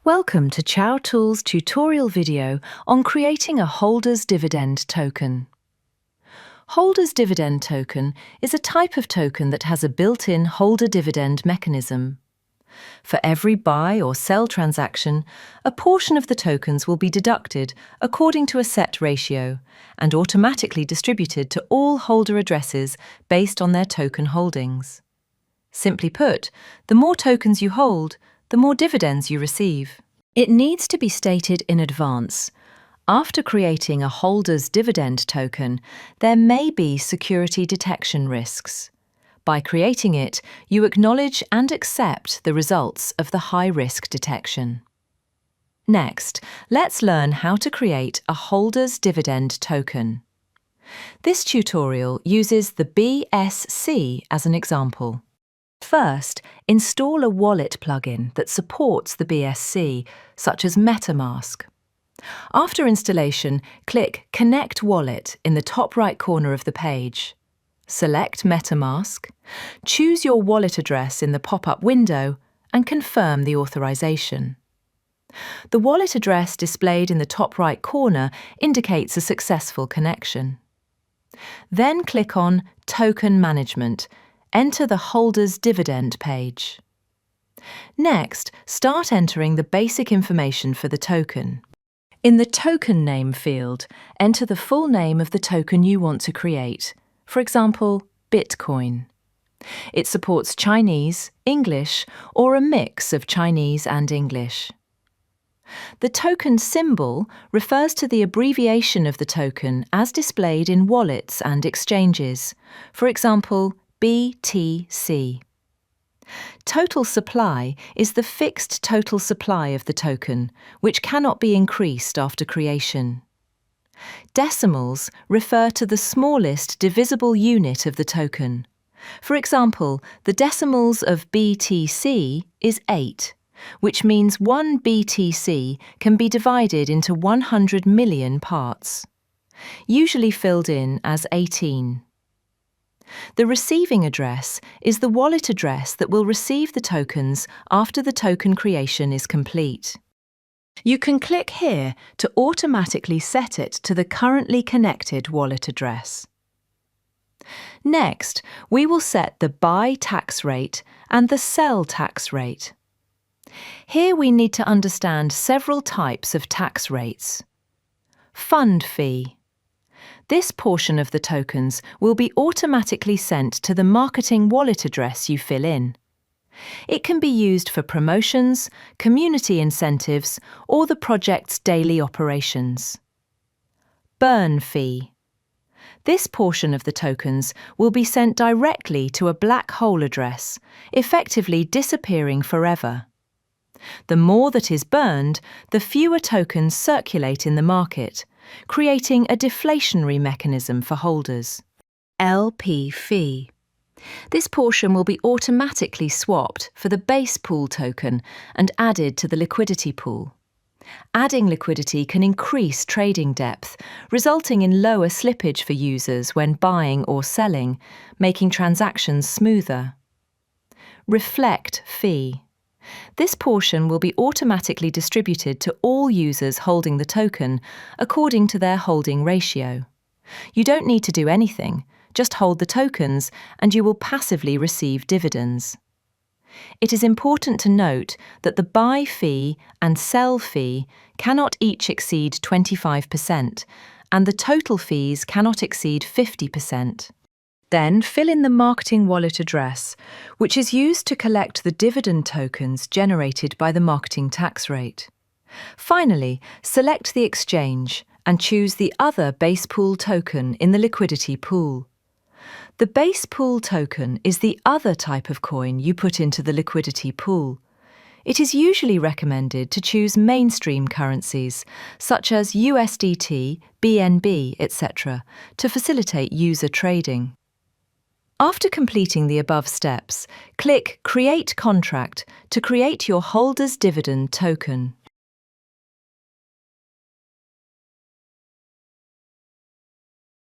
Welcome to CiaoTool's tutorial video on creating a Holder's Dividend token. Holder's Dividend token is a type of token that has a built-in holder dividend mechanism. For every buy or sell transaction, a portion of the tokens will be deducted according to a set ratio and automatically distributed to all holder addresses based on their token holdings. Simply put, the more tokens you hold, the more dividends you receive. It needs to be stated in advance. After creating a holder's dividend token, there may be security detection risks. By creating it, you acknowledge and accept the results of the high-risk detection. Next, let's learn how to create a holder's dividend token. This tutorial uses the BSC as an example. First, install a wallet plugin that supports the BSC, such as MetaMask. After installation, click Connect Wallet in the top right corner of the page. Select MetaMask, choose your wallet address in the pop-up window, and confirm the authorization. The wallet address displayed in the top right corner indicates a successful connection. Then click on Token Management. Enter the holder's dividend page. Next, start entering the basic information for the token. In the token name field, enter the full name of the token you want to create, for example, Bitcoin. It supports Chinese, English, or a mix of Chinese and English. The token symbol refers to the abbreviation of the token as displayed in wallets and exchanges, for example, BTC. Total supply is the fixed total supply of the token, which cannot be increased after creation. Decimals refer to the smallest divisible unit of the token. For example, the decimals of BTC is 8, which means 1 BTC can be divided into 100 million parts, usually filled in as 18. The receiving address is the wallet address that will receive the tokens after the token creation is complete. You can click here to automatically set it to the currently connected wallet address. Next, we will set the buy tax rate and the sell tax rate. Here we need to understand several types of tax rates. Fund fee. This portion of the tokens will be automatically sent to the marketing wallet address you fill in. It can be used for promotions, community incentives, or the project's daily operations. Burn fee. This portion of the tokens will be sent directly to a black hole address, effectively disappearing forever. The more that is burned, the fewer tokens circulate in the market, creating a deflationary mechanism for holders. LP fee. This portion will be automatically swapped for the base pool token and added to the liquidity pool. Adding liquidity can increase trading depth, resulting in lower slippage for users when buying or selling, making transactions smoother. Reflect fee. This portion will be automatically distributed to all users holding the token according to their holding ratio. You don't need to do anything, just hold the tokens and you will passively receive dividends. It is important to note that the buy fee and sell fee cannot each exceed 25%, and the total fees cannot exceed 50%. Then fill in the marketing wallet address, which is used to collect the dividend tokens generated by the marketing tax rate. Finally, select the exchange and choose the other base pool token in the liquidity pool. The base pool token is the other type of coin you put into the liquidity pool. It is usually recommended to choose mainstream currencies, such as USDT, BNB, etc., to facilitate user trading. After completing the above steps, click Create Contract to create your holder's dividend token.